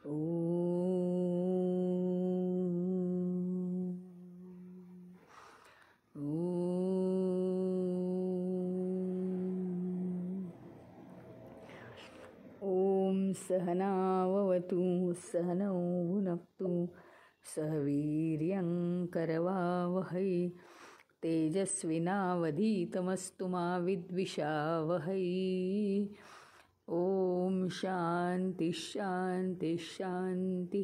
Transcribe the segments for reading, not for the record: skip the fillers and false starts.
ॐ सहनाववतु सहनौ भुनक्तु सह वीर्यं करवावहै तेजस्विनावधीतमस्तु मा विद्विषावहै। ॐ शांति शांति शांति।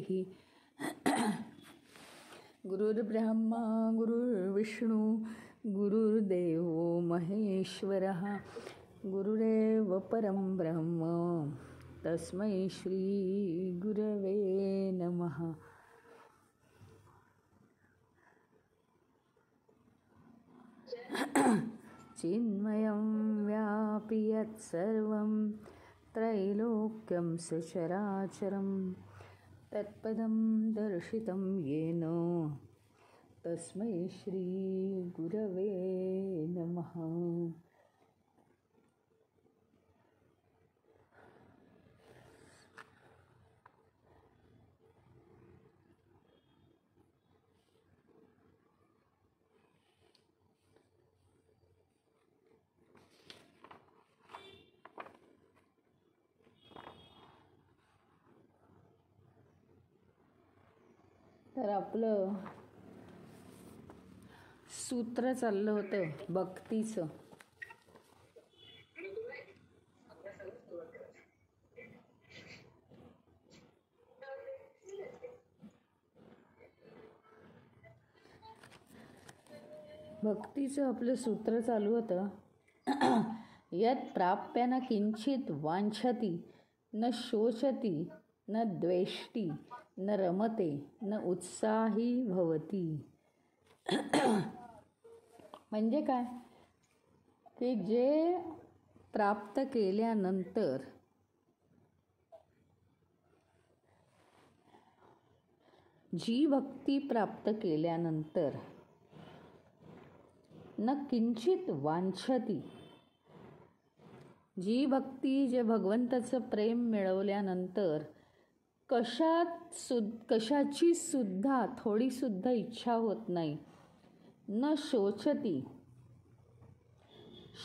गुरुर्ब्रह्मा गुरुर्विष्णू गुरुर्देवो महेश्वरः गुरुरेव परं ब्रह्म तस्मै श्री गुरवे नमः। चिन्मयं व्यापि यत्सर्वं त्रैलोक्यं सचराचरं तत्पदं दर्शितं येन तस्मै श्री गुरवे नमः। तर आपलं सूत्र चाललं होतं भक्तीचं. भक्तीचं आपलं सूत्र चालू होतं. यत् प्राप्य न किंचित वांछति न शोचति न द्वेष्टि न रमते न उत्साही भवती. म्हणजे काय की जे प्राप्त केल्यानंतर जी भक्ती प्राप्त केल्यानंतर न किंचित वांछती, जी भक्ती जे भगवंताचं प्रेम मिळवल्यानंतर कशाची सुद्धा थोडी सुद्धा इच्छा होत नाही. न शोचती,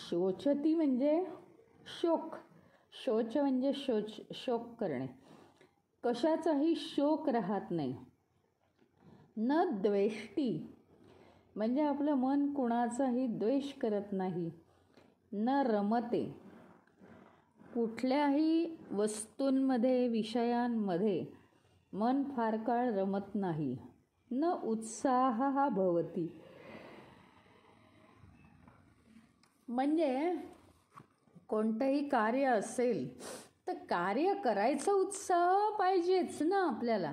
शोचती म्हणजे शोक, शोच म्हणजे शोक करणे, कशाचाही शोक राहत नाही. न द्वेष्टी म्हणजे आपलं मन कुणाचाही द्वेष करत नाही. न रमते, कुठल्याही वस्तूंमध्ये विषयांमध्ये मन फार काळ रमत नाही. न उत्साह भवती म्हणजे कोणतंही कार्य असेल तर कार्य करायचा उत्साह पाहिजेच ना. आपल्याला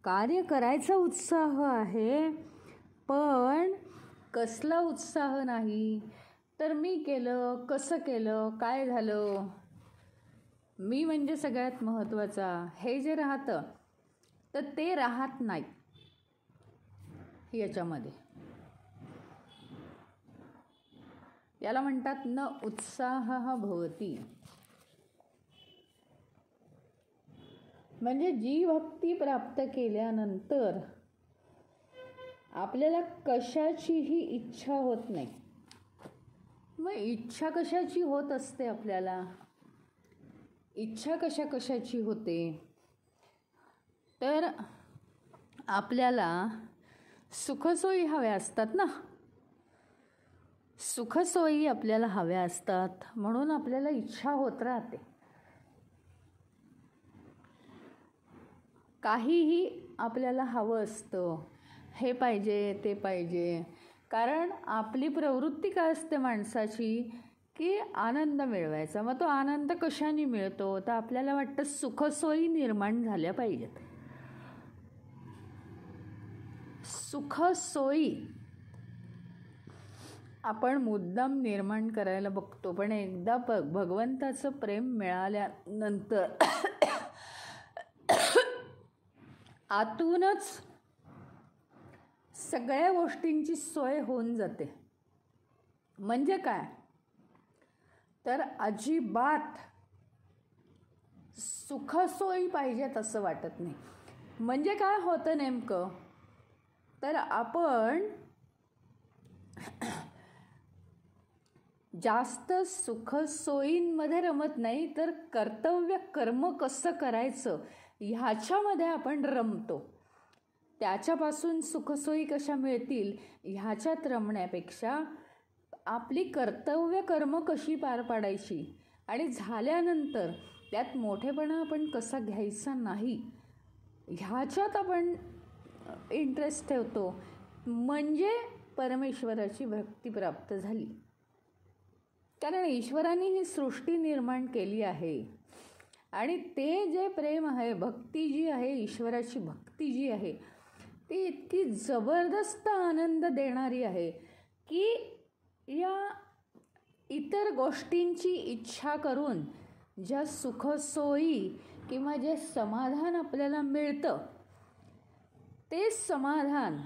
कार्य करायचा उत्साह आहे, पण कसला उत्साह नाही तर मी केलं, कसं केलं, काय झालं, मी म्हणजे सगळ्यात महत्त्वाचा, हे जे राहतं तर ते राहत नाही याच्यामध्ये. याला म्हणतात न उत्साह भवती. म्हणजे जी भक्ती प्राप्त केल्यानंतर आपल्याला कशाचीही इच्छा होत नाही. मग इच्छा कशाची होत असते आपल्याला? इच्छा कशाची होते तर आपल्याला सुखसोयी हव्या असतात ना. सुखसोयी आपल्याला हव्या असतात म्हणून आपल्याला इच्छा होत राहते. काहीही आपल्याला हवं असतं, हे पाहिजे ते पाहिजे. कारण आपली प्रवृत्ती काय असते माणसाची की आनंद मिळवायचा. मग तो आनंद कशाने मिळतो तर आपल्याला वाटतं सुखसोयी निर्माण झाल्या पाहिजेत. सुखसोयी आपण मुद्दाम निर्माण करायला बघतो, पण एकदा भगवंताचं प्रेम मिळाल्यानंतर आतूनच सगळ्या गोष्टींची सोय होऊन जाते. म्हणजे काय तर अजिबात सुखसोयी पाहिजेत असं वाटत नाही. म्हणजे काय होतं नेमकं, तर आपण जास्त सुखसोयींमध्ये रमत नाही, तर कर्तव्य कर्म कसं करायचं ह्याच्यामध्ये आपण रमतो. त्याच्यापासून सुखसोयी कशा मिळतील ह्याच्यात रमण्यापेक्षा आपली कर्तव्य कर्म कशी पार पाडायची आणि झाल्यानंतर त्यात मोठेपणा आपण कसा घ्यायचा नाही ह्याच्यात आपण इंटरेस्ट ठेवतो, म्हणजे परमेश्वराची भक्ती प्राप्त झाली. कारण ईश्वराने ही सृष्टी निर्माण केली आहे आणि ते जे प्रेम आहे, भक्ती जी आहे, ईश्वराची भक्ती जी आहे ती इतकी जबरदस्त आनंद देणारी आहे की या इतर गोष्टींची इच्छा करून ज्या सुखसोयी किंवा जे समाधान आपल्याला मिळतं ते समाधान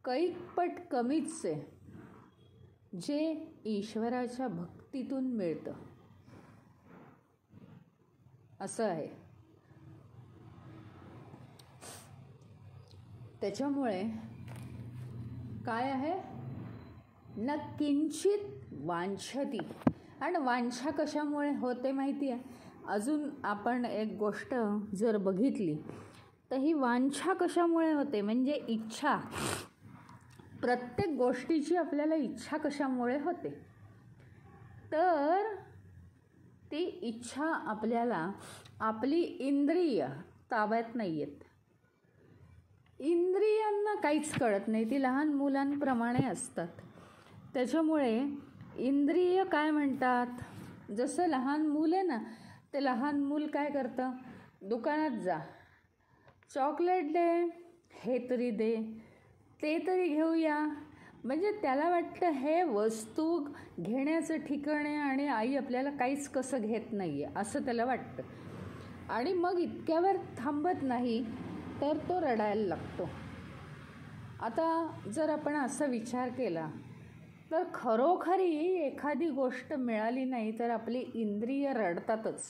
कैकपट कमीच आहे जे ईश्वराच्या भक्तीतून मिळतं. असं आहे. त्याच्यामुळे काय आहे, न किंचित वांछती. आणि वांछा कशामुळे होते माहिती आहे, अजून आपण एक गोष्ट जर बघितली तर ही वांछा कशामुळे होते, म्हणजे इच्छा. प्रत्येक गोष्टीची आपल्याला इच्छा कशामुळे होते, तर ती इच्छा आपल्याला आपली इंद्रिय ताब्यात नाही आहेत. इंद्रियांना काहीच कळत नाही, ती लहान मुलांप्रमाणे असतात. त्याच्यामुळे इंद्रिय काय म्हणतात, जसं लहान मूल आहे ना, ते लहान मूल काय करतं, दुकानात जा, चॉकलेट दे, हे तरी दे, ते तरी घेऊया. म्हणजे त्याला वाटतं हे वस्तू घेण्याचं ठिकाण आहे आणि आई आपल्याला काहीच कसं घेत नाही आहे असं त्याला वाटतं. आणि मग इतक्यावर थांबत नाही तर तो रडायला लागतो. आता जर आपण असा विचार केला तर खरोखरी एखादी गोष्ट मिळाली नाही तर आपली इंद्रिय रडतातच,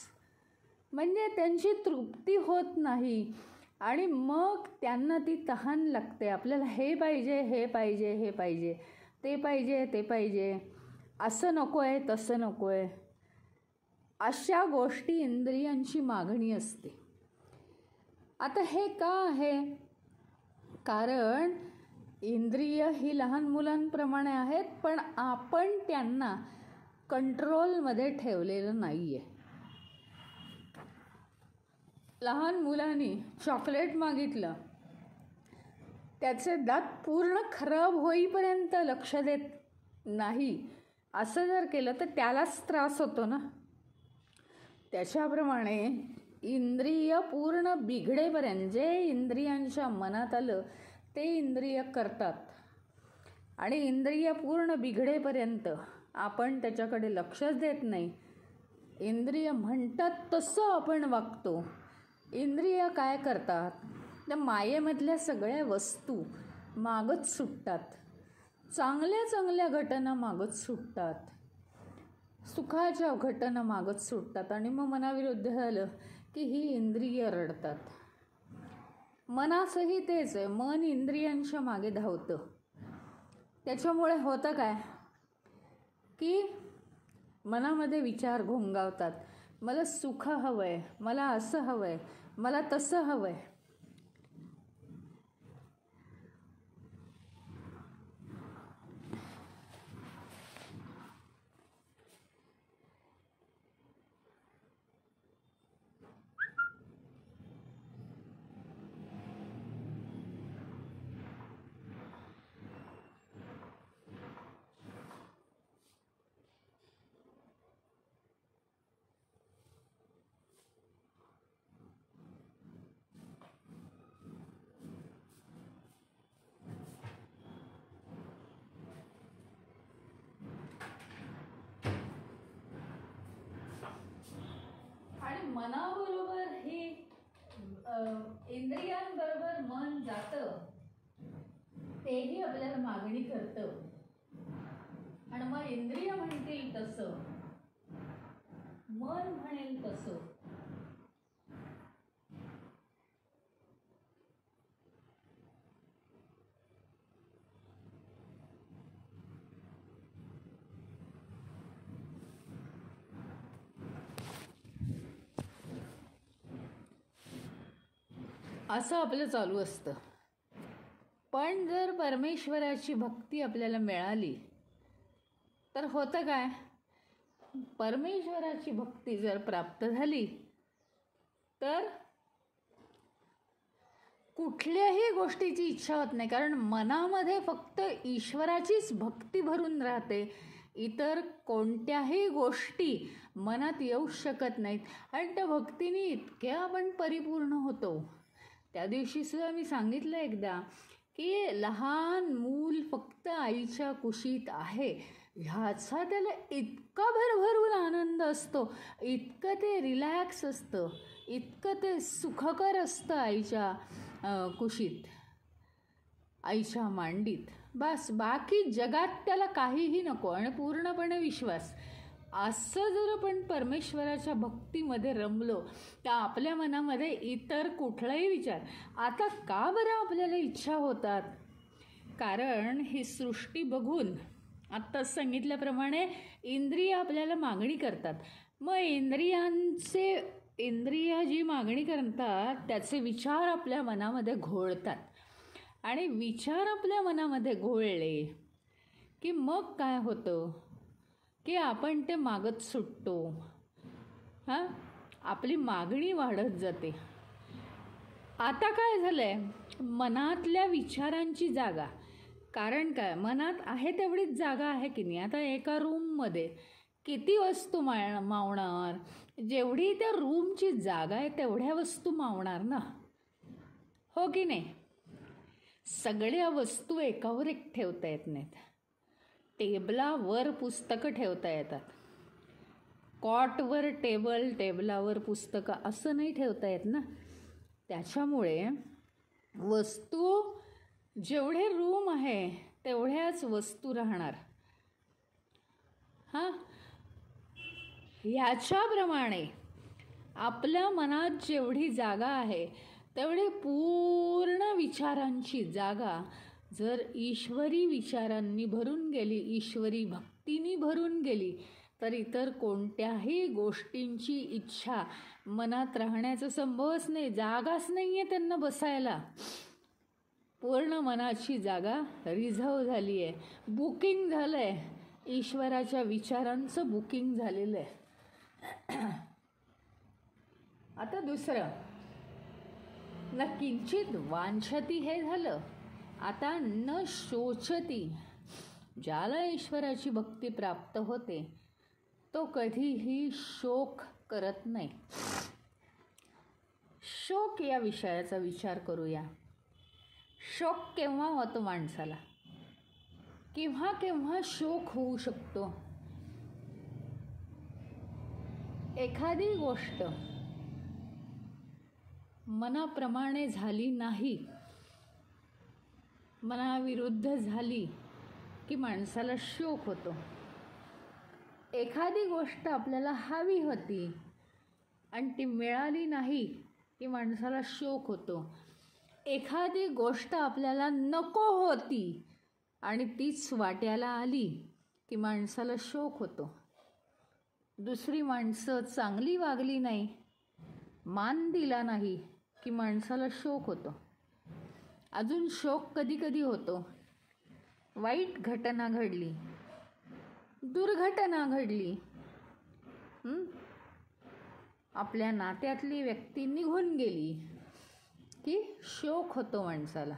म्हणजे त्यांची तृप्ती होत नाही आणि मग त्यांना ती तहान लागते. आपल्याला हे पाहिजे, हे पाहिजे, हे पाहिजे, ते पाहिजे, ते पाहिजे, असं नको आहे, तसं नको आहे, अशा गोष्टी इंद्रियांची मागणी असते. आता हे का आहे, कारण इंद्रिय ही लहान मुलांप्रमाणे आहेत, पण आपण त्यांना कंट्रोलमध्ये ठेवलेलं नाही आहे. लहान मुलांनी चॉकलेट मागितलं, त्याचे दात पूर्ण खराब होईपर्यंत लक्ष देत नाही असं जर केलं तर त्यालाच त्रास होतो ना. त्याच्याप्रमाणे इंद्रिय पूर्ण बिघडेपर्यंत, जे इंद्रियांच्या मनात आलं ते इंद्रिय करतात आणि इंद्रिय पूर्ण बिघडेपर्यंत आपण त्याच्याकडे लक्षच देत नाही. इंद्रिय म्हणतात तसं आपण वागतो. इंद्रिय काय करतात, त्या मायेमधल्या सगळ्या वस्तू मागत सुटतात, चांगल्या चांगल्या घटना मागत सुटतात, सुखाच्या घटना मागत सुटतात आणि मग मनाविरुद्ध झालं की ही इंद्रिय रडतात. मनाचंही तेच आहे, मन इंद्रियांच्या मागे धावतं. त्याच्यामुळे होतं काय की मनामध्ये विचार घोंगावतात, मला सुख हवं आहे, मला असं हवं आहे, मला तसं हवं आहे. मनाबरोबर हे इंद्रियांबरोबर मन जातं, तेही आपल्याला मागणी करतं आणि मग इंद्रिय म्हणतील तसं, मन म्हणेल तसं असं आपलं चालू असतं. पण जर परमेश्वराची भक्ती आपल्याला मिळाली तर होतं काय, परमेश्वराची भक्ती जर प्राप्त झाली तर कुठल्याही गोष्टीची इच्छा होत नाही, कारण मनामध्ये फक्त ईश्वराचीच भक्ती भरून राहते. इतर कोणत्याही गोष्टी मनात येऊ शकत नाहीत आणि त्या भक्तीने इतके आपण परिपूर्ण होतो. त्या दिवशी सुद्धा मी सांगितलं एकदा की लहान मूल फक्त आईच्या कुशीत आहे ह्याचा त्याला इतका भरभरून आनंद असतो, इतकं ते रिलॅक्स असतं, इतकं ते सुखकर असतं आईच्या कुशीत, आईच्या मांडीत. बस बाकी जगात त्याला काहीही नको आणि पूर्णपणे विश्वास. असं जर आपण परमेश्वराच्या भक्तीमध्ये रमलो तर आपल्या मनामध्ये इतर कुठलाही विचार. आता का बरं आपल्याला इच्छा होतात, कारण ही सृष्टी बघून आत्ताच सांगितल्याप्रमाणे इंद्रिय आपल्याला मागणी करतात. मग इंद्रिय जी मागणी करतात त्याचे विचार आपल्या मनामध्ये घोळतात आणि विचार आपल्या मनामध्ये घोळले की मग काय होतं की आपण ते मागत सुटतो. आपली मागणी वाढत जाते. आता काय झालं आहे, मनातल्या विचारांची जागा, कारण काय मनात आहे तेवढीच जागा आहे की नाही. आता एका रूममध्ये किती वस्तू मावणार, जेवढी त्या रूमची जागा आहे तेवढ्या वस्तू मावणार ना, हो की नाही. सगळ्या वस्तू एकावर एक ठेवता येत नाहीत. टेबलावर पुस्तकं ठेवता येतात, कॉटवर टेबलावर पुस्तकं असं नाही ठेवता येत ना. त्याच्यामुळे वस्तू जेवढे रूम आहे तेवढ्याच वस्तू राहणार. ह्याच्याप्रमाणे आपल्या मनात जेवढी जागा आहे तेवढी पूर्ण विचारांची जागा जर ईश्वरी विचारांनी भरून गेली, ईश्वरी भक्तीनी भरून गेली तर इतर कोणत्याही गोष्टींची इच्छा मनात राहण्याचा संभवच नाही. जागाच नाही आहे त्यांना बसायला. पूर्ण मनाची जागा रिझर्व झाली आहे, बुकिंग झालं आहे, ईश्वराच्या विचारांचं बुकिंग झालेलं आहे. आता दुसरं, न किंचित वांछती हे झालं. आता न शोचती. ज्याला ईश्वराची भक्ती प्राप्त होते तो कधीही शोक करत नाही. शोक या विषयाचा विचार करूया. शोक केव्हा होतो माणसाला, केव्हा केव्हा शोक होऊ शकतो. एखादी गोष्ट मनाप्रमाणे झाली नाही, मनाविरुद्ध झाली की माणसाला शोक होतो. एखादी गोष्ट आपल्याला हवी होती आणि ती मिळाली नाही की माणसाला शोक होतो. एखादी गोष्ट आपल्याला नको होती आणि तीच वाट्याला आली की माणसाला शोक होतो. दुसरी माणसं चांगली वागली नाही, मान दिला नाही की माणसाला शोक होतो. अजून शोक कधी कधी होतो, वाईट घटना घडली, दुर्घटना घडली, आपल्या नात्यातली व्यक्ती निघून गेली की शोक होतो माणसाला.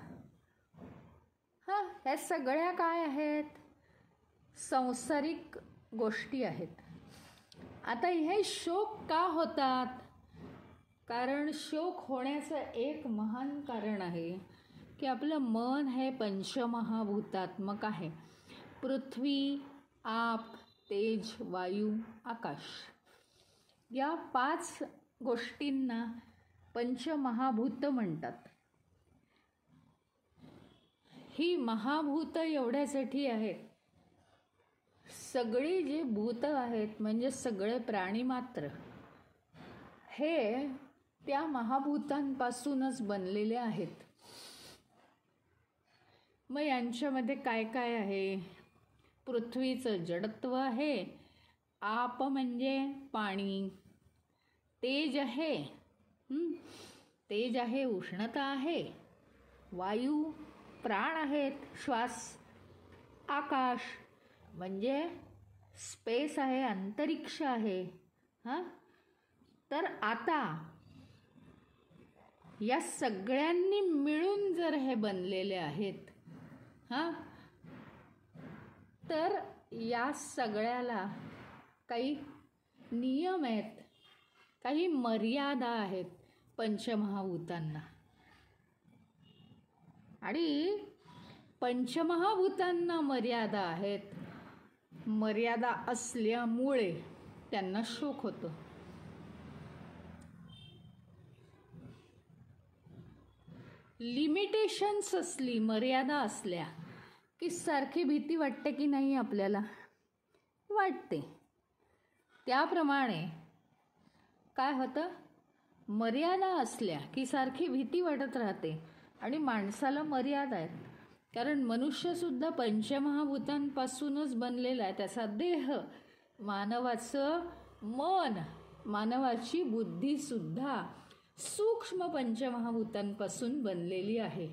ह्या सगळ्या काय आहेत, सांसारिक गोष्टी आहेत. आता हे शोक का होतात, कारण शोक होण्याचं एक महान कारण आहे की आपलं मन हे पंचमहाभूतात्मक आहे. पृथ्वी, आप, तेज, वायू, आकाश या 5 गोष्टींना पंचमहाभूत म्हणतात. ही महाभूत एवढ्यासाठी आहेत, सगळी जी भूत आहेत म्हणजे सगळे प्राणी मात्र हे त्या महाभूतांपासूनच बनलेले आहेत. मग यांच्यामध्ये काय काय आहे, पृथ्वीचं जडत्व आहे, आप म्हणजे पाणी, तेज आहे, तेज आहे, उष्णता आहे, वायू, प्राण आहेत, श्वास, आकाश म्हणजे स्पेस आहे, अंतरिक्ष आहे. हां, तर आता या सगळ्यांनी मिळून जर हे बनलेले आहेत, हां, तर या सगळ्याला काही नियम आहेत, काही मर्यादा आहेत पंचमहाभूतांना. आणि पंचमहाभूतांना मर्यादा आहेत. मर्यादा असल्यामुळे त्यांना शोक होतो. लिमिटेशन्स असली, मर्यादा असल्या की सारखी भीती वाटते की नाही आपल्याला? वाटते. त्याप्रमाणे काय होतं, मर्यादा असल्या की सारखी भीती वाटत राहते. आणि माणसाला मर्यादा आहेत, कारण मनुष्यसुद्धा पंचमहाभूतांपासूनच बनलेला आहे. त्याचा देह, मानवाचं मन, मानवाची बुद्धीसुद्धा सूक्ष्म पंचमहाभूतांपासून बनलेली आहे.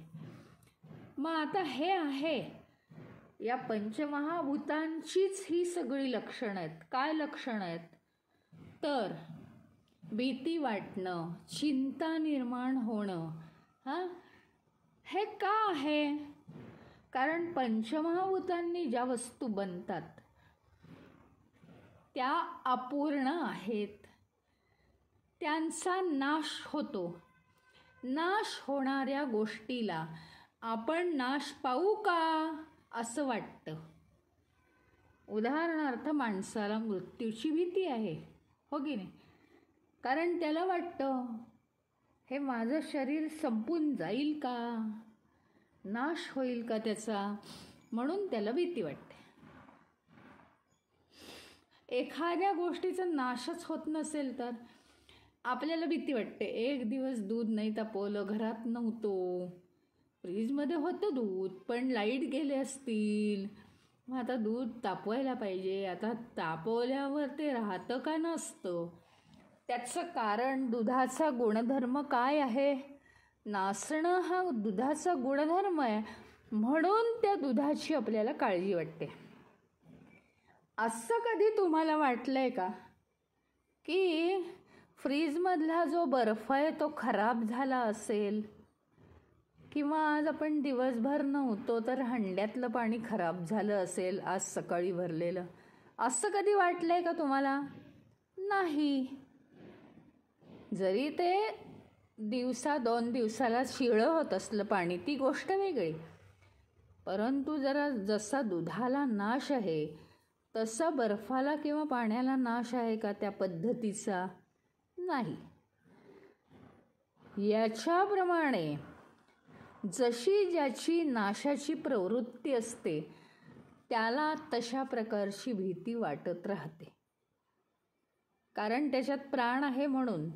मग आता हे आहे, या पंचमहाभूतांचीच ही सगळी लक्षणं आहेत. काय लक्षणं आहेत? तर भीती वाटणं, चिंता निर्माण होणं. हां, हे का आहे? कारण पंचमहाभूतांनी ज्या वस्तू बनतात त्या अपूर्ण आहेत, त्यांचा नाश होतो. नाश होणाऱ्या गोष्टीला आपण नाश पाहू का असं वाटतं. उदाहरणार्थ, माणसाला मृत्यूची भीती आहे, हो की नाही? कारण त्याला वाटतं हे माझं शरीर संपून जाईल का, नाश होईल का त्याचा, म्हणून त्याला भीती वाटते. एखाद्या गोष्टीचा नाशच होत नसेल तर आपल्याला भीती वाटते. एक दिवस दूध नाही तापवलं, घरात नव्हतो, फ्रीजमध्ये होतं दूध पण लाईट गेले असतील, मग आता दूध तापवायला पाहिजे. आता तापवल्यावर ते राहतं का नसतं? त्याचं कारण दुधाचा गुणधर्म काय आहे? नासणं हा दुधाचा गुणधर्म आहे, म्हणून त्या दुधाची आपल्याला काळजी वाटते. असं कधी तुम्हाला वाटलं आहे का की फ्रीजमधला जो बर्फ आहे तो खराब झाला असेल, किंवा आज आपण दिवसभर नव्हतो तर हंड्यातलं पाणी खराब झालं असेल आज सकाळी भरलेलं? असं कधी वाटलं आहे का तुम्हाला? नाही. जरी ते दोन दिवसाला शिळं होत असलं पाणी, ती गोष्ट वेगळी. परंतु जसा दुधाला नाश आहे तसा बर्फाला किंवा पाण्याला नाश आहे का त्या पद्धतीचा? नाही. याच्याप्रमाणे जशी ज्याची नाशाची प्रवृत्ती असते त्याला तशा प्रकारची भीती वाटत राहते. कारण त्याच्यात प्राण आहे. म्हणून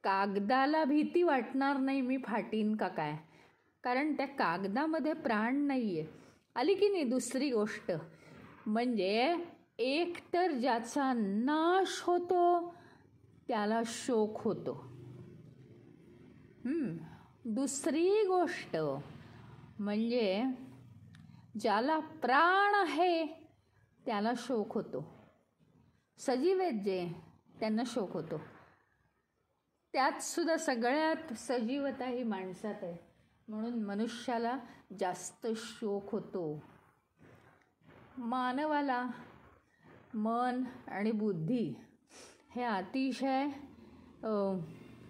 कागदाला भीती वाटणार नाही मी फाटीन का काय, कारण त्या कागदामध्ये प्राण नाही आहे. आली की नाही दुसरी गोष्ट? म्हणजे एकतर ज्याचा नाश होतो त्याला शोक होतो. दुसरी गोष्ट म्हणजे ज्याला प्राण आहे त्याला शोक होतो. सजीव आहेत जे, त्यांना शोक होतो. त्यात सुद्धा सगळ्यात सजीवता ही माणसात आहे, म्हणून मनुष्याला जास्त शोक होतो. मानवाला मन आणि बुद्धी हे अतिशय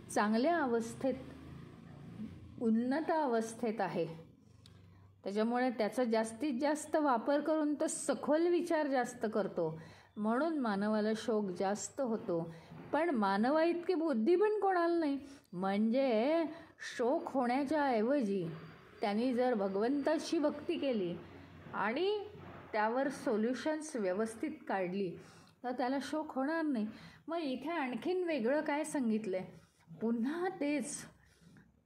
चांगल्या अवस्थेत, उन्नत अवस्थेत आहे. त्याच्यामुळे त्याचा जास्तीत जास्त वापर करून तो सखोल विचार जास्त करतो, म्हणून मानवाला शोक जास्त होतो. पण मानवा इतकी बुद्धी पण कोणाला नाही. म्हणजे शोक होण्याच्या ऐवजी त्यांनी जर भगवंताची भक्ती केली आणि त्यावर सोल्युशन्स व्यवस्थित काढली तर त्याला शोक होणार नाही. मग इथे आणखीन वेगळं काय सांगितलं आहे? पुन्हा तेच,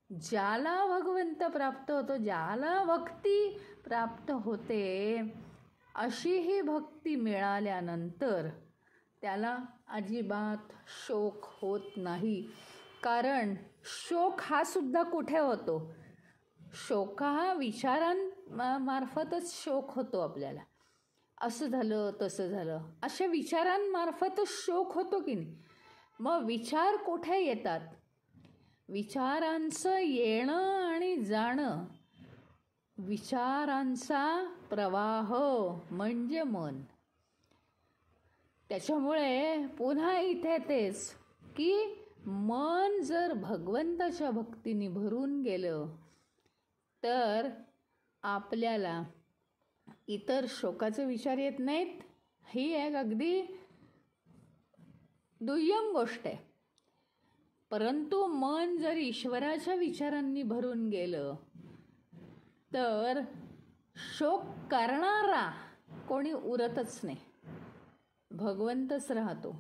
ज्याला भगवंत प्राप्त होतो, ज्याला भक्ती प्राप्त होते, अशी ही भक्ती मिळाल्यानंतर त्याला अजिबात शोक होत नाही. कारण शोक हा सुद्धा कुठे होतो? शोक हा विचारांमार्फतच शोक होतो आपल्याला. असं झालं तसं झालं अशा विचारांमार्फतच शोक होतो की नाही. मग विचार कुठे येतात? विचारांचं येणं आणि जाणं, विचारांचा प्रवाह म्हणजे मन. त्याच्यामुळे पुन्हा इथे तेच की मन जर भगवंताच्या भक्तीने भरून गेलं तर आपल्याला इतर शोकाचे विचार येत नाहीत. ही एक अगदी दुय्यम गोष्ट आहे. परंतु मन जर ईश्वराच्या विचारांनी भरून गेलं तर शोक करणारा कोणी उरतच नाही, भगवंतच राहतो.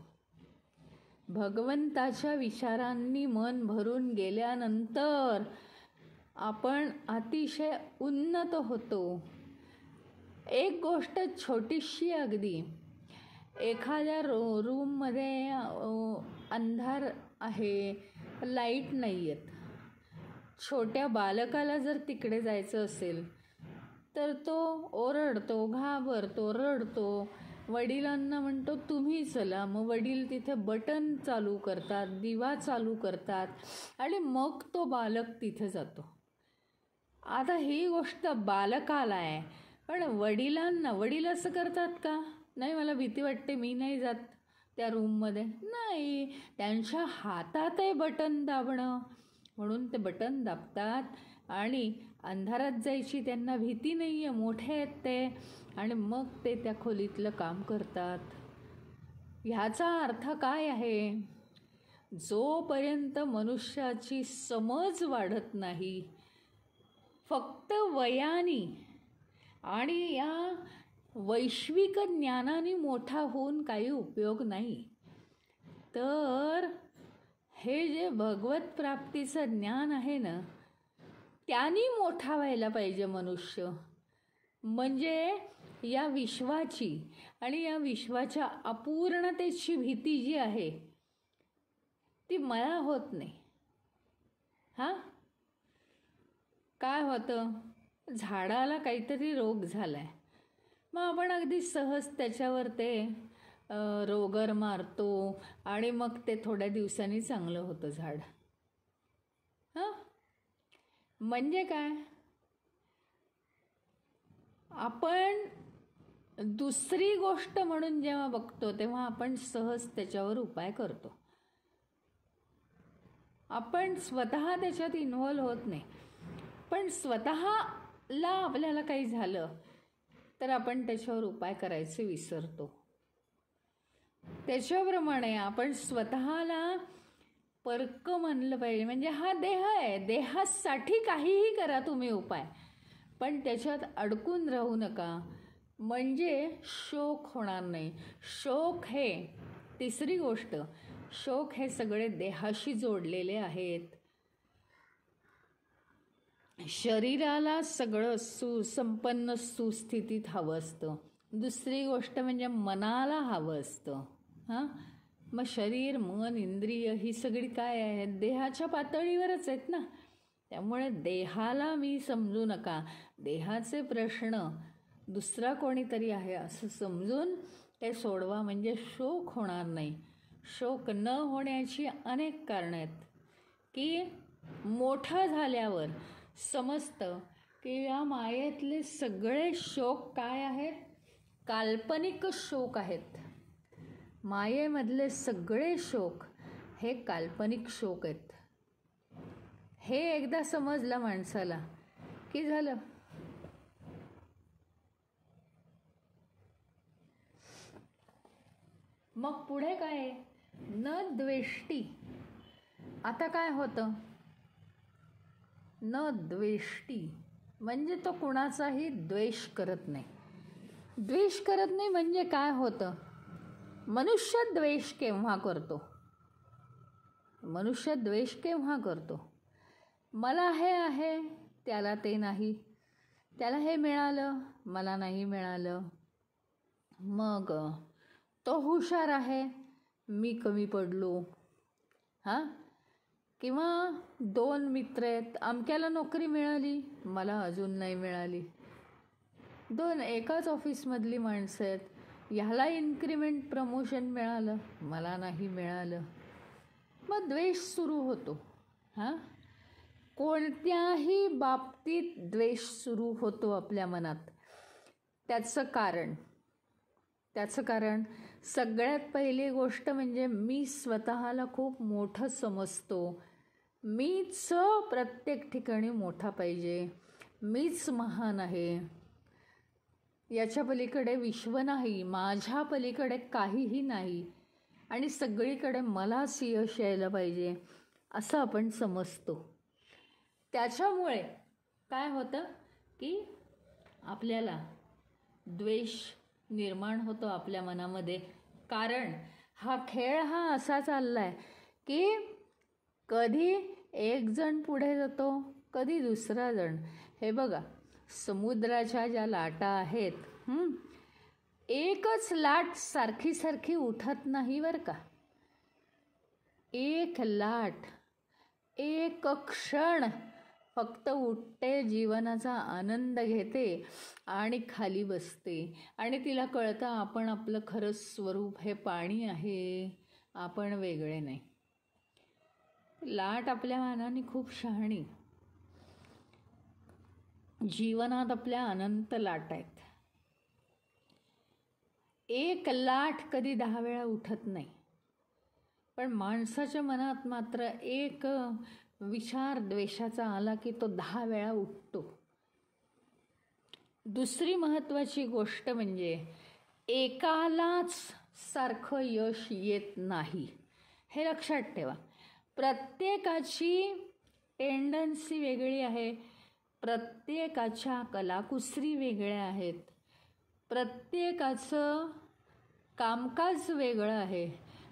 भगवंताच्या विचारांनी मन भरून गेल्यानंतर आपण अतिशय उन्नत होतो. एक गोष्ट छोटीशी अगदी, एखाद्या रूममध्ये अंधार आहे, लाईट नाही आहेत. छोट्या बालकाला जर तिकडे जायचं असेल तर तो ओरडतो, घाबरतो, रडतो. वडिलांना म्हणतो तुम्ही चला. मग वडील तिथे बटन चालू करतात, दिवा चालू करतात आणि मग तो बालक तिथे जातो. आता ही गोष्ट बालकाला आहे, पण वडिलांना, वडील असं करतात का? नाही, मला भीती वाटते, मी नाही जात त्या रूममध्ये. नाही, त्यांच्या हातात आहे बटन दाबणं, म्हणून ते बटन दाबतात आणि अंधारात जायची त्यांना भीती नाही आहे, मोठे आहेत ते, आणि मग ते त्या खोलीतलं काम करतात. ह्याचा अर्थ काय आहे? जोपर्यंत मनुष्याची समज वाढत नाही, फक्त वयाने आणि या वैश्विक ज्ञानाने मोठा होऊन काही उपयोग नाही. तर हे जे भगवत प्राप्तीचं ज्ञान आहे ना, त्याने मोठा व्हायला पाहिजे मनुष्य. म्हणजे या विश्वाची आणि या विश्वाच्या अपूर्णतेची भीती जी आहे ती मला होत नाही. काय होतं? झाडाला काहीतरी रोग झाला आहे, मग आपण अगदी सहज त्याच्यावर ते रोगर मारतो आणि मग ते थोड्या दिवसांनी चांगलं होतं झाड. म्हणजे काय? आपण दुसरी गोष्ट म्हणून जेव्हा बघतो तेव्हा आपण सहज त्याच्यावर उपाय करतो. आपण स्वतः त्याच्यात इन्व्हॉल्व होत नाही. पण स्वतःला आपल्याला काही झालं तर आपण त्याच्यावर उपाय करायचे विसरतो. त्याच्याप्रमाणे आपण स्वतःला परक म्हणलं पाहिजे. म्हणजे हा देह आहे, देहासाठी काहीही करा तुम्ही उपाय, पण त्याच्यात अडकून राहू नका, म्हणजे शोक होणार नाही. शोक हे, तिसरी गोष्ट, शोक हे सगळे देहाशी जोडलेले आहेत. शरीराला सगळं सुसंपन्न सुस्थितीत हवं असतं. दुसरी गोष्ट म्हणजे मनाला हवं असतं. मग शरीर, मन, इंद्रिय ही सगळी काय आहेत? देहाच्या पातळीवरच आहेत ना. त्यामुळे देहाला मी समजू नका, देहाचे प्रश्न दुसरा कोणीतरी आहे असं समजून ते सोडवा, म्हणजे शोक होणार नाही. शोक न होण्याची अनेक कारणं आहेत की मोठं झाल्यावर समजतं की या मायेतले सगळे शोक काय आहेत? काल्पनिक शोक आहेत. मायेमधले सगळे शोक हे काल्पनिक शोक आहेत. हे एकदा समजलं माणसाला की झालं. मग पुढे काय? न द्वेष्टी. आता काय होतं? न द्वेष्टी म्हणजे तो कुणाचाही द्वेष करत नाही. द्वेष करत नाही म्हणजे काय होतं? मनुष्य द्वेष केव्हा करतो? मनुष्य द्वेष केव्हा करतो? मला हे आहे, त्याला ते नाही. त्याला हे मिळालं, मला नाही मिळालं. मग तो हुशार आहे, मी कमी पडलो. किंवा दोन मित्र आहेत, अमक्याला नोकरी मिळाली, मला अजून नाही मिळाली. दोन एकाच ऑफिसमधली माणसं आहेत, ह्याला इन्क्रिमेंट प्रमोशन मिळालं, मला नाही मिळालं. मग द्वेष सुरू होतो. हां, कोणत्याही बाबतीत द्वेष सुरू होतो आपल्या मनात. त्याचं कारण सगळ्यात पहिली गोष्ट म्हणजे मी स्वतःला खूप मोठं समजतो. मीच प्रत्येक ठिकाणी मोठा पाहिजे, मीच महान आहे, याच्या पलीकडे विश्व नाही, माझ्या पलीकडे काहीही नाही आणि सगळीकडे मलाच यश यायला पाहिजे असं आपण समजतो. त्याच्यामुळे काय होतं की आपल्याला द्वेष निर्माण होतो आपल्या मनामध्ये. कारण हा खेळ हा असा चालला आहे की कधी एक जण पुढे जातो, कधी दुसरा जण. हे बघा, समुद्राच्या ज्या लाटा आहेत, एकच लाट सारखी सारखी उठत नाही बरं का. एक लाट एक क्षण फक्त उठते, जीवनाचा आनंद घेते आणि खाली बसते. आणि तिला कळतं आपण आपलं खरं स्वरूप हे पाणी आहे, आपण वेगळे नाही. लाट आपल्या मानाने खूप शहाणी. जीवनात आपल्या अनंत लाट आहेत. एक लाट कधी 10 वेळा उठत नाही, पण माणसाच्या मनात मात्र एक विचार द्वेषाचा आला की तो 10 वेळा उठतो. दुसरी महत्त्वाची गोष्ट म्हणजे एकालाच सारखं यश येत नाही, हे लक्षात ठेवा. प्रत्येकाची टेंडन्सी वेगळी आहे, प्रत्येकाच्या कलाकुसरी वेगळ्या आहेत, प्रत्येकाचं कामकाज वेगळं आहे.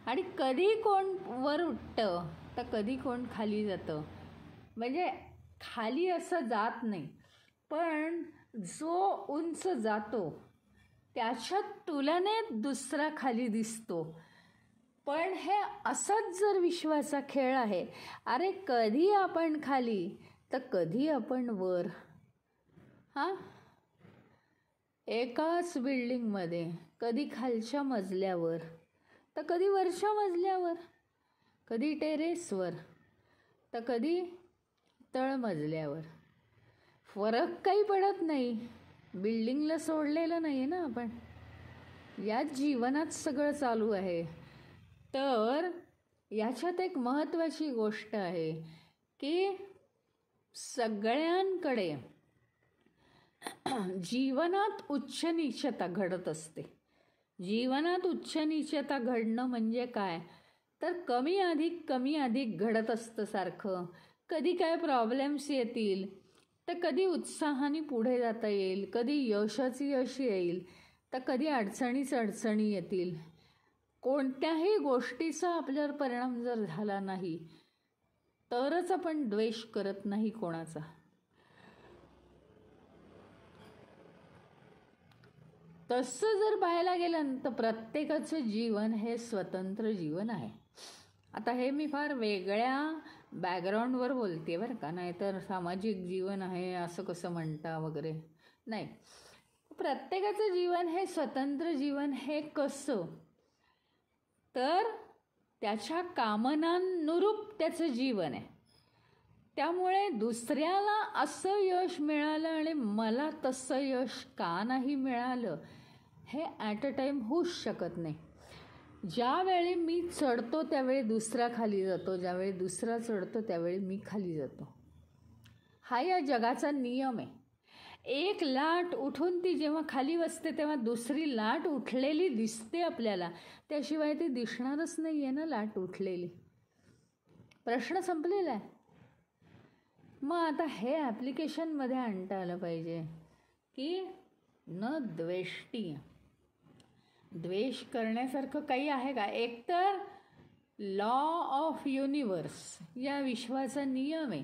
आणि कधी कोण वर उठतं तर कधी कोण खाली जातं. म्हणजे खाली असं जात नाही, पण जो उंच जातो त्याच्या तुलनेत दुसरा खाली दिसतो. पण हे असंच जर विश्वाचा खेळ आहे, अरे कधी आपण खाली तर कधी आपण वर. हां, एकाच बिल्डिंगमध्ये कधी खालच्या मजल्यावर तर कधी वरच्या मजल्यावर, कधी टेरेसवर तर कधी तळमजल्यावर. फरक काही पडत नाही, बिल्डिंगला सोडलेलं नाही आहे ना आपण. याच जीवनात सगळं चालू आहे. तर याच्यात एक महत्त्वाची गोष्ट आहे की सगळ्यांकडे जीवनात उच्च नीचता घडत असते. जीवनात उच्च नीचता घडणं म्हणजे काय तर कमी अधिक घडत असतं सारखं. कधी काय प्रॉब्लेम्स येतील तर कधी उत्साहाने पुढे जाता येईल, कधी यशाची यश येईल तर कधी अडचणी येतील. कोणत्याही गोष्टीचा आपल्यावर परिणाम जर झाला नाही तरच आपण द्वेष करत नाही कोणाचा. तसं जर पाहायला गेलं तर प्रत्येकाचं जीवन हे स्वतंत्र जीवन आहे. आता हे मी फार वेगळ्या बॅकग्राऊंडवर बोलते बरं का, नाहीतर सामाजिक जीवन आहे असं कसं म्हणता वगैरे नाही. प्रत्येकाचं जीवन हे स्वतंत्र जीवन हे कसं तर त्याच्या कामनांनुरूप त्याचं जीवन आहे. त्यामुळे दुसऱ्याला असं यश मिळालं आणि मला तसं यश का नाही मिळालं हे ॲट अ टाईम होऊच शकत नाही. ज्यावेळी मी चढतो त्यावेळी दुसरा खाली जातो, ज्यावेळी दुसरा चढतो त्यावेळी मी खाली जातो. हा या जगाचा नियम आहे. एक लाट उठून ती जेव्हा खाली बसते तेव्हा दुसरी लाट उठलेली दिसते आपल्याला, त्याशिवाय ती दिसणारच नाही आहे ना लाट उठलेली. प्रश्न संपलेला आहे. मग आता हे ॲप्लिकेशनमध्ये आणता आलं पाहिजे की न द्वेष्टी. द्वेष करण्यासारखं काही आहे का? एकतर लॉ ऑफ युनिवर्स या विश्वाचा नियम आहे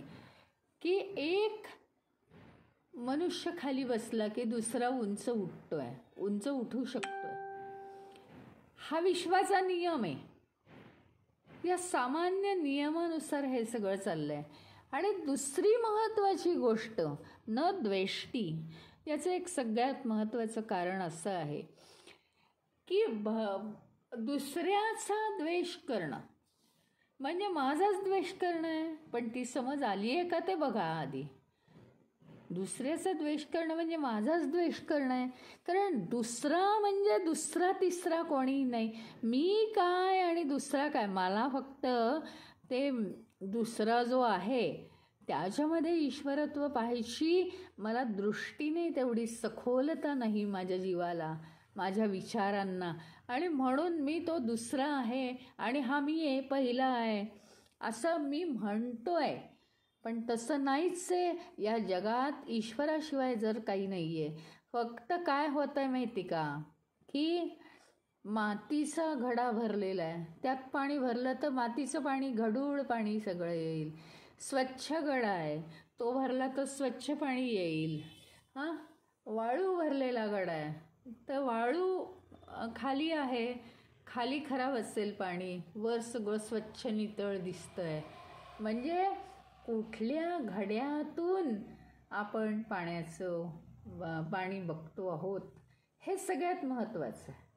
की एक मनुष्य खाली बसला की दुसरा उंच उठतोय, उंच उठू शकतोय. हा विश्वाचा नियम आहे. या सामान्य नियमानुसार हे सगळं चाललं आहे. आणि दुसरी महत्त्वाची गोष्ट, न द्वेष्टी, याचं एक सगळ्यात महत्त्वाचं कारण असं आहे की दुसऱ्याचा द्वेष करणं म्हणजे माझाच द्वेष करणं आहे. पण ती समज आली आहे का ते बघा आधी. दुसऱ्याचा द्वेष करणं म्हणजे माझाच द्वेष करणं आहे. कारण दुसरा म्हणजे दुसरा तिसरा कोणी नाही. मी काय आणि दुसरा काय. मला फक्त ते दुसरा जो आहे त्याच्यामध्ये ईश्वरत्व पाहायची मला दृष्टी नाही, तेवढी सखोलता नाही माझ्या जीवाला, माझ्या विचारांना. आणि म्हणून मी तो दुसरा आहे आणि हा मी आहे पहिला आहे असं मी म्हणतोय. पण तसं नाहीच आहे. या जगात ईश्वराशिवाय जर काही नाही आहे. फक्त काय होतं आहे माहिती का, की मातीचा घडा भरलेला आहे, त्यात पाणी भरलं तर मातीचं पाणी, गढूळ पाणी सगळं येईल. स्वच्छ घडा आहे, तो भरला तर स्वच्छ पाणी येईल. हां, वाळू भरलेला घडा आहे तर वाळू खाली आहे, खाली खराब असेल पाणी, वर सगळं स्वच्छ नितळ दिसतं आहे. म्हणजे कुठल्या घड्यातून आपण पाणी बघतो आहोत हे सगळ्यात महत्त्वाचं आहे.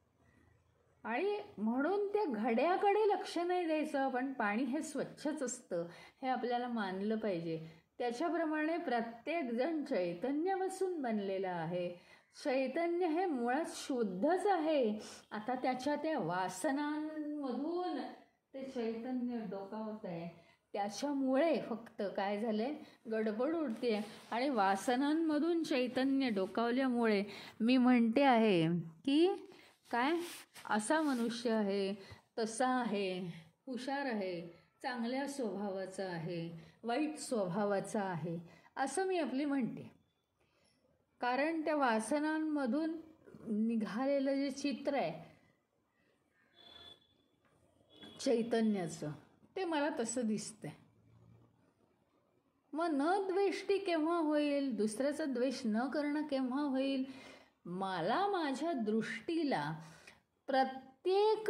आणि म्हणून त्या घड्याकडे लक्ष नाही द्यायचं. पण पाणी हे स्वच्छच असतं हे आपल्याला मानलं पाहिजे. त्याच्याप्रमाणे प्रत्येकजण चैतन्यापासून बनलेला आहे. चैतन्य हे मुळात शुद्धच आहे. आता त्याच्या त्या वासनांमधून ते चैतन्य डोकावत आहे. त्याच्यामुळे फक्त काय झालं आहे, गडबड उडते. आणि वासनांमधून चैतन्य डोकावल्यामुळे मी म्हणते आहे की काय, असा मनुष्य आहे, तसा आहे, हुशार आहे, चांगल्या स्वभावाचा आहे, वाईट स्वभावाचा आहे, असं मी आपली म्हणते. कारण त्या वासनांमधून निघालेलं जे चित्र आहे चैतन्याचं, ते मला तसं दिसतंय. मग न द्वेष्टी केव्हा होईल, दुसऱ्याचा द्वेष न करणं केव्हा होईल. मला माझ्या दृष्टीला प्रत्येक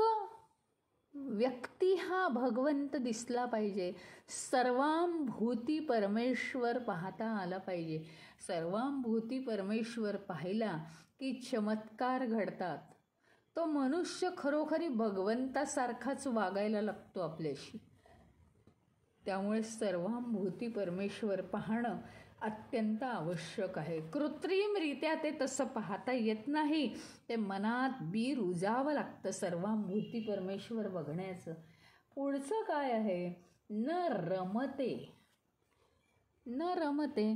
व्यक्ती हा भगवंत दिसला पाहिजे. सर्वांभूती परमेश्वर पाहता आला पाहिजे. सर्वांभूती परमेश्वर पाहिला की चमत्कार घडतात. तो मनुष्य खरोखरी भगवंतासारखाच वागायला लागतो आपल्याशी. त्यामुळे सर्वांभूती परमेश्वर पाहणं अत्यंत आवश्यक आहे. कृत्रिमरित्या ते तसं पाहता येत नाही. ते मनात बी रुजावं लागतं सर्वांभूती परमेश्वर बघण्याचं. पुढचं काय आहे, न रमते. न रमते,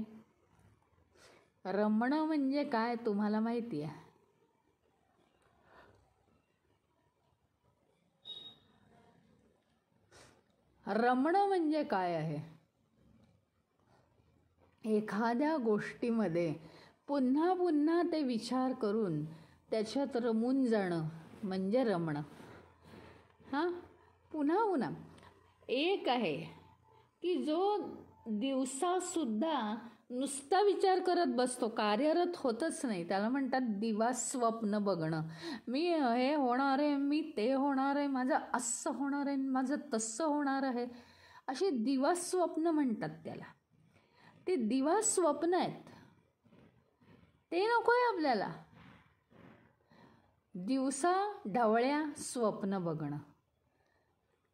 रमणं म्हणजे काय तुम्हाला माहिती आहे. रमणं म्हणजे काय आहे, एखाद्या गोष्टीमध्ये पुन्हा पुन्हा ते विचार करून त्याच्यात रमून जाणं म्हणजे रमणं. हां, पुन्हा पुन्हा. एक आहे की जो दिवसासुद्धा नुसता विचार करत बसतो, कार्यरत होतच नाही, त्याला म्हणतात दिवा स्वप्न बघणं. मी हे होणार आहे, मी ते होणार आहे, माझं असं होणार आहे, माझं तसं होणार आहे, अशी दिवा स्वप्न म्हणतात त्याला. ते दिवा स्वप्न आहेत, ते नको आहे आपल्याला. दिवसा ढवळ्या स्वप्न बघणं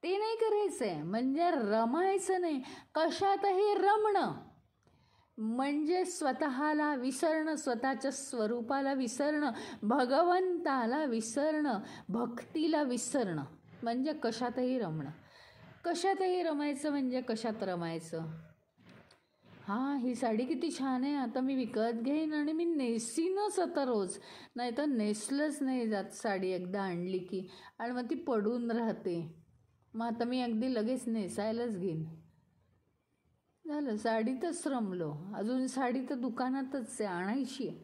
ते नाही करायचं आहे. म्हणजे रमायचं नाही, कशातही रमणं म्हणजे स्वतःला विसरणं, स्वतःच्या स्वरूपाला विसरणं, भगवंताला विसरणं, भक्तीला विसरणं म्हणजे कशातही रमणं. कशातही रमायचं म्हणजे कशात रमायचं. हां, ही साडी किती छान आहे, आता मी विकत घेईन आणि मी नेसीनच आता रोज. नाही तर नेसलंच नाही जात साडी एकदा आणली की, आणि मग ती पडून राहते. मग आता मी अगदी लगेच नेसायलाच घेईन. झालं, साडीतच रमलो. अजून साडी तर दुकानातच आहे, आणायची आहे,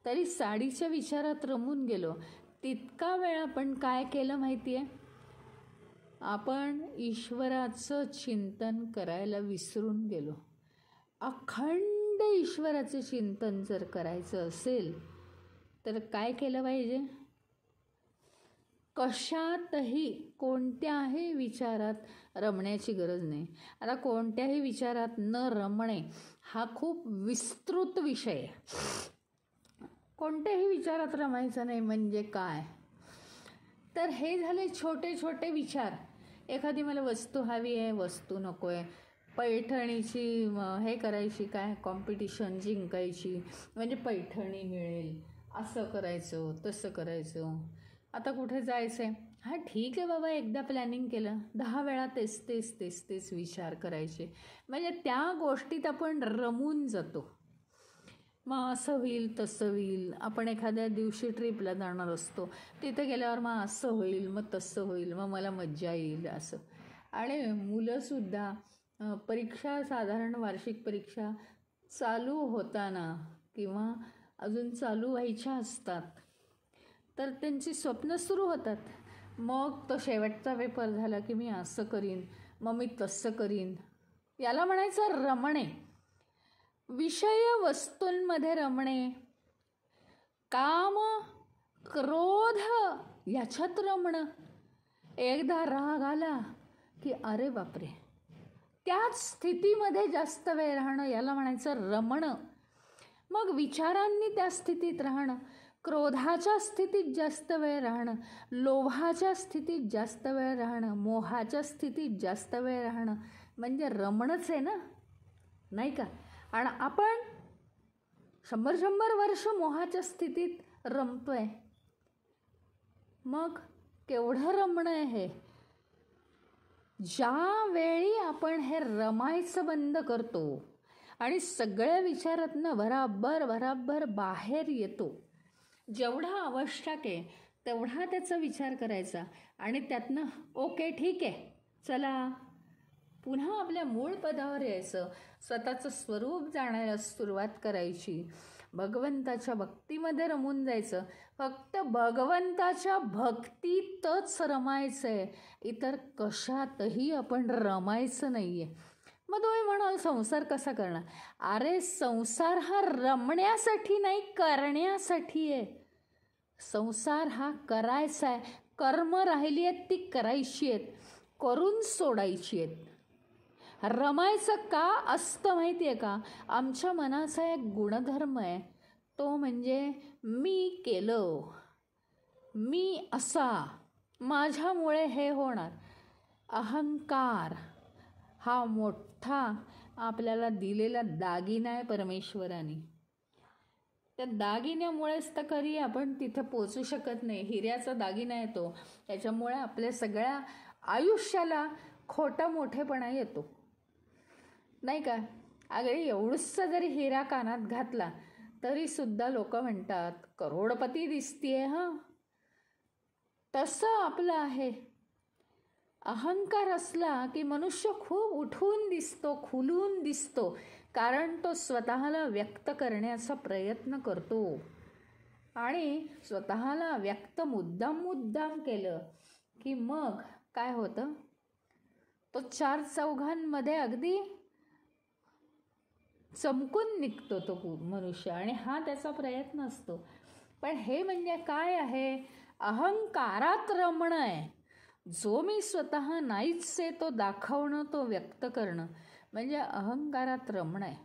तरी साडीच्या विचारात रमून गेलो. तितका वेळ आपण काय केलं माहिती आहे, आपण ईश्वराचं चिंतन करायला विसरून गेलो. अखंड ईश्वराचं चिंतन जर करायचं असेल तर काय केलं पाहिजे, कशातही कोणत्याही विचारात रमण्याची गरज नाही. आता कोणत्याही विचारात न रमणे हा खूप विस्तृत विषय आहे. कोणत्याही विचारात रमायचं नाही म्हणजे काय, तर हे झाले छोटे छोटे विचार. एखादी मला वस्तू हवी आहे, वस्तू नको आहे, पैठणीची हे करायची, काय कॉम्पिटिशन जिंकायची म्हणजे पैठणी मिळेल, असं करायचं तसं करायचं. आता कुठे जायचं आहे, हां ठीक आहे बाबा, एकदा प्लॅनिंग केलं, 10 वेळा तेच विचार करायचे, म्हणजे त्या गोष्टीत आपण रमून जातो. मग असं होईल तसं होईल. आपण एखाद्या दिवशी ट्रिपला जाणार असतो, तिथे गेल्यावर मग असं होईल, मग तसं होईल, मग मला मज्जा येईल असं. आणि मुलंसुद्धा परीक्षा, साधारण वार्षिक परीक्षा चालू होताना किंवा अजून चालू व्हायच्या असतात, तर त्यांची स्वप्न सुरू होतात. मग तो शेवटचा पेपर झाला की मी असं करीन, मग मी तसं करीन. याला म्हणायचं रमणे. विषय वस्तूंमध्ये रमणे, काम क्रोध याच्यात रमणं. एकदा राग आला की अरे बापरे, त्याच स्थितीमध्ये जास्त वेळ राहणं, याला म्हणायचं रमणं. मग विचारांनी त्या स्थितीत राहणं, क्रोधाच्या स्थितीत जास्त वेळ राहणं, लोभाच्या स्थितीत जास्त वेळ राहणं, मोहाच्या स्थितीत जास्त वेळ राहणं, म्हणजे रमणच आहे ना, नाही का? आणि आपण 100 वर्ष मोहाच्या स्थितीत रमतोय, मग केवढं रमणं आहे हे. ज्यावेळी आपण हे रमायचं बंद करतो आणि सगळ्या विचारातनं भराभर बाहेर येतो, जेवढा आवश्यक आहे तेवढा त्याचा विचार करायचा आणि त्यातनं ओके ठीक आहे चला पुन्हा आपल्या मूळ पदावर यायचं, स्वतःचं स्वरूप जाणायला सुरुवात करायची, भगवंताच्या भक्तीमध्ये रमून जायचं. फक्त भगवंताच्या भक्तीतच रमायचं आहे, इतर कशातही आपण रमायचं नाही आहे. मग तुम्ही म्हणाल संसार कसा करणार? अरे संसार हा रमण्यासाठी नाही, करण्यासाठी आहे. संसार हा करायचा आहे, कर्म राहिली आहेत ती करायची आहेत, करून सोडायची आहेत. रमायचं का असतं माहिती आहे का? आमच्या मनाचा एक गुणधर्म आहे, तो म्हणजे मी केलं, मी असा, माझ्यामुळे हे होणार. अहंकार हा मोठा आपल्याला दिलेला दागिना आहे परमेश्वराने. त्या दागिन्यामुळेच तर खरी आपण तिथे पोचू शकत नाही. हिऱ्याचा दागिना आहे तो, त्याच्यामुळे आपल्या सगळ्या आयुष्याला खोटा मोठेपणा येतो, नाही का? अगदी एवढंसं जरी हिरा कानात घातला तरीसुद्धा लोक म्हणतात करोडपती दिसतीये. हां, तसं आपलं आहे. अहंकार असला की मनुष्य खूप उठून दिसतो, खुलून दिसतो, कारण तो स्वतःला व्यक्त करण्याचा प्रयत्न करतो. आणि स्वतःला व्यक्त मुद्दाम केलं की मग काय होतं, तो 4 चौघांमध्ये अगदी चमकून निघतो तो मनुष्य, आणि हा त्याचा प्रयत्न असतो. पण हे म्हणजे काय आहे? अहंकारात रमणं आहे. जो मी स्वतः नाहीच आहे तो दाखवणं, तो व्यक्त करणं, म्हणजे अहंकारात रमणं आहे.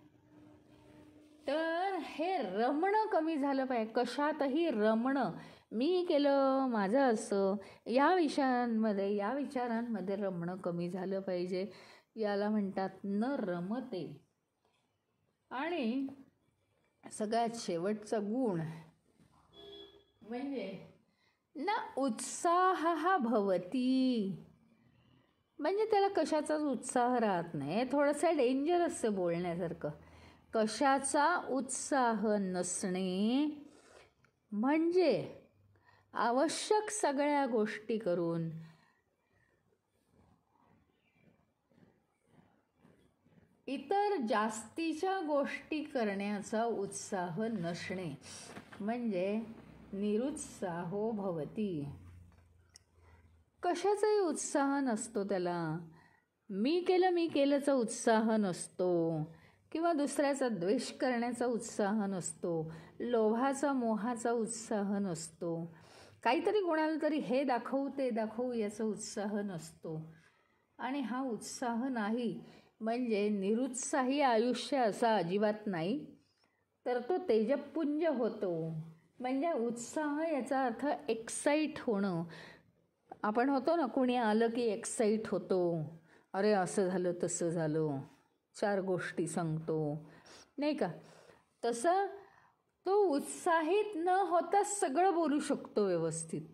तर हे रमणं कमी झालं पाहिजे, कशातही रमणं. मी केलं, माझं असं, या विचारांमध्ये रमणं कमी झालं पाहिजे. याला म्हणतात न रमते. आणि सगळ्यात शेवटचा गुण म्हणजे न उत्साह भवती, म्हणजे त्याला कशाचाच उत्साह राहत नाही. थोडंसं डेंजरस आहे बोलण्यासारखं. कशाचा उत्साह नसणे म्हणजे आवश्यक सगळ्या गोष्टी करून इतर जास्तीच्या गोष्टी करण्याचा उत्साह नसणे म्हणजे निरुत्साहो भवती. कशाचाही उत्साह नसतो त्याला. मी केलंचा उत्साह नसतो, किंवा दुसऱ्याचा द्वेष करण्याचा उत्साह नसतो, लोभाचा मोहाचा उत्साह नसतो, काहीतरी कोणाला तरी हे दाखवू ते दाखवू याचा उत्साह नसतो. आणि हा उत्साह नाही म्हणजे निरुत्साही आयुष्य असं अजिबात नाही, तर तो तेजपुंज होतो. म्हणजे उत्साह याचा अर्थ एक्साईट होणं. आपण होतो ना, कुणी आलं की एक्साईट होतो, अरे असं झालं तसं झालं, 4 गोष्टी सांगतो नाही का. तसं तो उत्साहित न होता सगळं बोलू शकतो व्यवस्थित.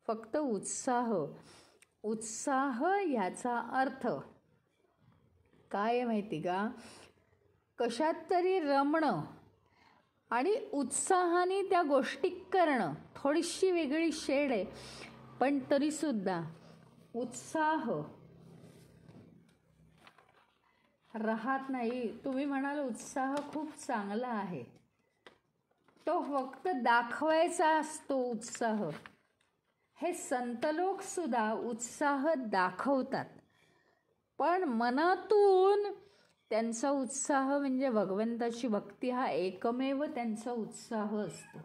फक्त उत्साह ह्याचा अर्थ काय आहे माहिती का, कशात तरी रमणं आणि उत्साहाने त्या गोष्टी करणं. थोडीशी वेगळी शेड आहे, पण तरीसुद्धा उत्साह राहत नाही. तुम्ही म्हणाल उत्साह खूप चांगला आहे, तो फक्त दाखवायचा असतो उत्साह. हे संतलोकसुद्धा उत्साह दाखवतात, पण मनातून त्यांचा उत्साह म्हणजे भगवंताची भक्ती हा एकमेव त्यांचा उत्साह असतो.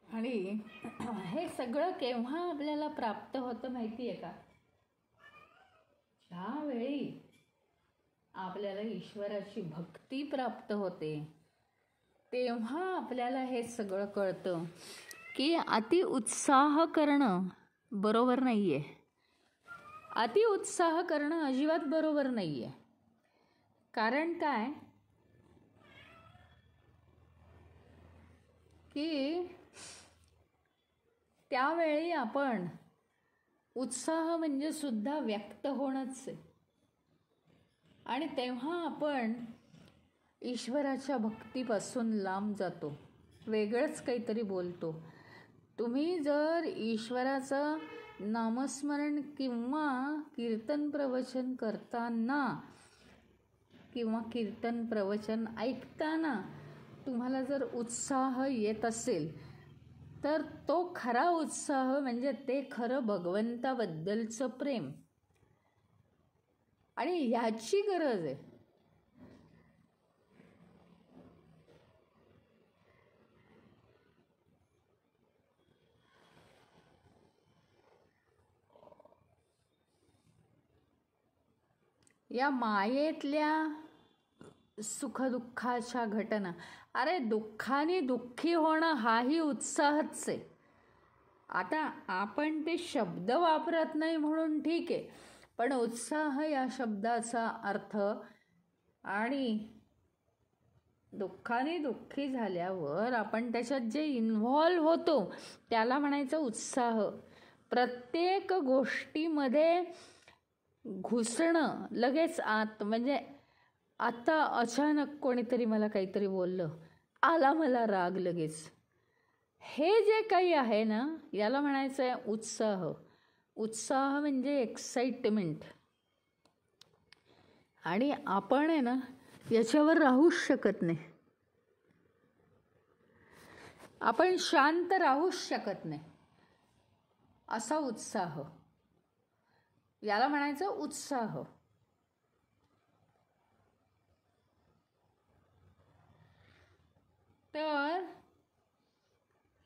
आणि हे सगळं केव्हा आपल्याला प्राप्त होतं माहिती आहे का, ज्यावेळी आपल्याला ईश्वराची भक्ती प्राप्त होते तेव्हा आपल्याला हे सगळं कळतं की अति उत्साह करणं बरोबर नाही आहे. अति उत्साह करणं अजिबात बरोबर नाही आहे. कारण काय की त्यावेळी आपण उत्साह म्हणजे सुद्धा व्यक्त होणंच आहे, आणि तेव्हा आपण ईश्वराच्या भक्तीपासून लांब जातो, वेगळंच काहीतरी बोलतो. तुम्ही जर ईश्वराचं नामस्मरण किंवा कीर्तन प्रवचन करताना किंवा कीर्तन प्रवचन ऐकताना तुम्हाला जर उत्साह येत असेल तर तो खरा उत्साह म्हणजे ते खरं भगवंताबद्दलचं प्रेम, आणि ह्याची गरज आहे. या मायेतल्या सुखदुःखाच्या घटना, अरे दुःखाने दुःखी होणं हाही उत्साहच आहे. आता आपण ते शब्द वापरत नाही म्हणून ठीक आहे, पण उत्साह या शब्दाचा अर्थ आणि दुःखाने दुःखी झाल्यावर आपण त्याच्यात जे इन्व्हॉल्व होतो त्याला म्हणायचं उत्साह. प्रत्येक गोष्टीमध्ये घुसणं लगेच आत, म्हणजे आता अचानक कोणीतरी मला काहीतरी बोललं, आला मला राग लगेच, हे जे काही आहे ना याला म्हणायचं आहे उत्साह. उत्साह म्हणजे एक्साइटमेंट, आणि आपण आहे ना याच्यावर राहूच शकत नाही, आपण शांत राहूच शकत नाही. असा उत्साह, याला म्हणायचं उत्साह. तर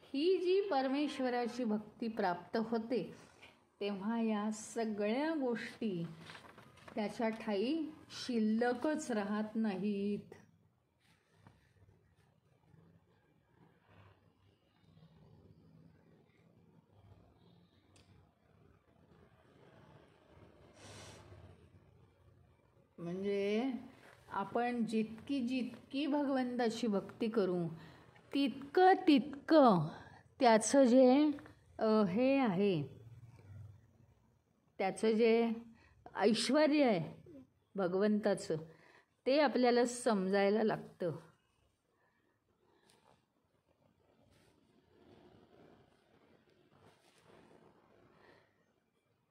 ही जी परमेश्वराची भक्ती प्राप्त होते तेव्हा या सगळ्या गोष्टी त्याच्या ठायी शिल्लकच राहत नाहीत. म्हणजे आपण जितकी जितकी भगवंताची भक्ती करू तितकं तितकं त्याचं जे हे आहे, त्याचं जे ऐश्वर्य आहे भगवंताचं, ते आपल्याला समजायला लागतं.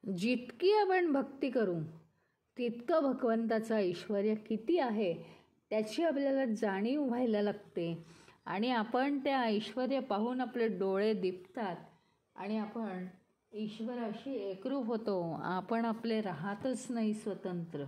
जितकी आपण भक्ती करू तितकं भगवंताचं ऐश्वर्य किती आहे त्याची आपल्याला जाणीव व्हायला लागते. आणि आपण त्या ऐश्वर्य पाहून आपले डोळे दिपतात आणि आपण ईश्वराशी एकरूप होतो. आपण आपले राहतच नाही स्वतंत्र.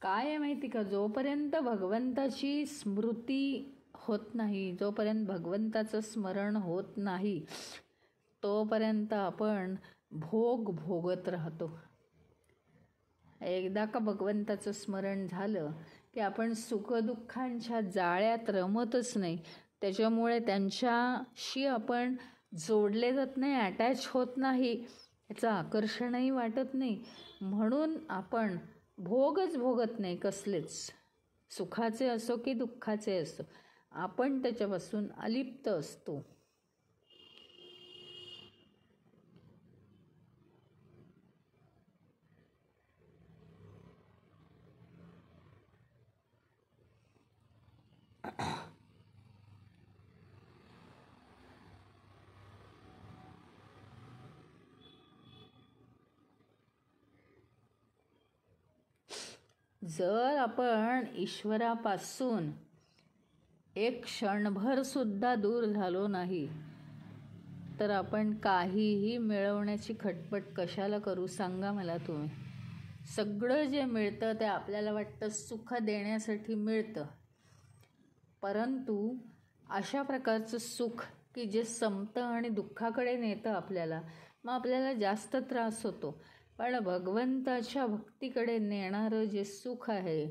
काय आहे माहिती का, जोपर्यंत भगवंताची स्मृती होत नाही, जोपर्यंत भगवंताचं स्मरण होत नाही, तोपर्यंत आपण भोग भोगत राहतो. एकदा का भगवंताचं स्मरण झालं की आपण सुखदुःखांच्या जाळ्यात रमतच नाही. त्याच्यामुळे त्यांच्याशी आपण जोडले जात नाही, अटॅच होत नाही, याचं आकर्षणही वाटत नाही. म्हणून आपण भोगच भोगत नाही कसलेच, सुखाचे असो की दुःखाचे असो. आपण त्याच्यापासून अलिप्त असतो. जर आपण ईश्वरापासून एक क्षणभर सुद्धा दूर झालो नाही, तर आपण काहीही मिळवण्याची खटपट कशाला करू सांगा मला तुम्ही. सगळं जे मिळतं ते आपल्याला वाटतं सुख देण्यासाठी मिळतं, परंतु अशा प्रकारचं सुख की जे संपतं आणि दुःखाकडे नेतं आपल्याला, मग आपल्याला जास्त त्रास होतो. पण भगवंताच्या भक्तीकडे नेणारं जे सुख आहे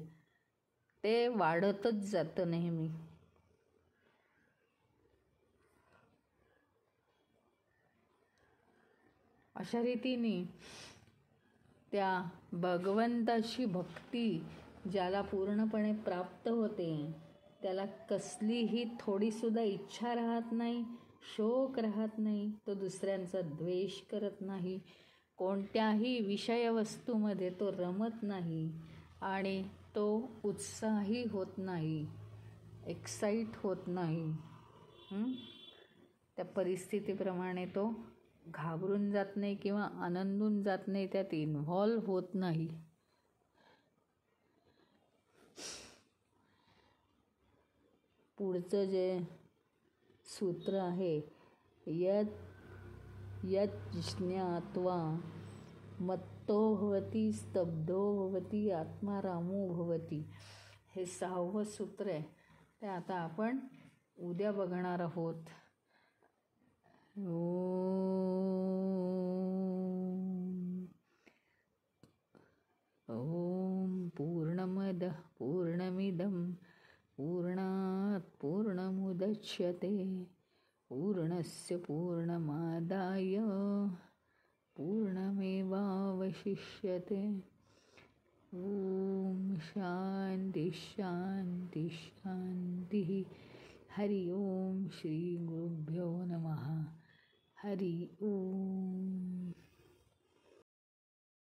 ते वाढतच जातं नेहमी. अशा रीतीने त्या भगवंताची भक्ती ज्याला पूर्णपणे प्राप्त होते, त्याला कसलीही थोडीसुद्धा इच्छा राहत नाही, शोक राहत नाही, तो दुसऱ्यांचा द्वेष करत नाही, कोणत्याही विषयवस्तूमध्ये तो रमत नाही आणि तो उत्साही होत नाही, एक्साईट होत नाही. त्या परिस्थितीप्रमाणे तो घाबरून जात नाही किंवा आनंदून जात नाही, त्यात इन्व्हॉल्व होत नाही. पुढचं जे सूत्र आहे, यत् ज्ञात्वा मत्तो भवति स्तब्धो भवति आत्मारामो भवति, हे 6वं सूत्र आहे. ते आता आपण उद्या बघणार आहोत. ओम पूर्णमदः पूर्णमिदं पूर्णात् पूर्णमुदच्यते पूर्णस्य पूर्णमादाय पूर्णमेवावशिष्यते. ओम शांति शांति शांति. हरि ओम. श्री गुरुभ्यो नमः. हरि ओम.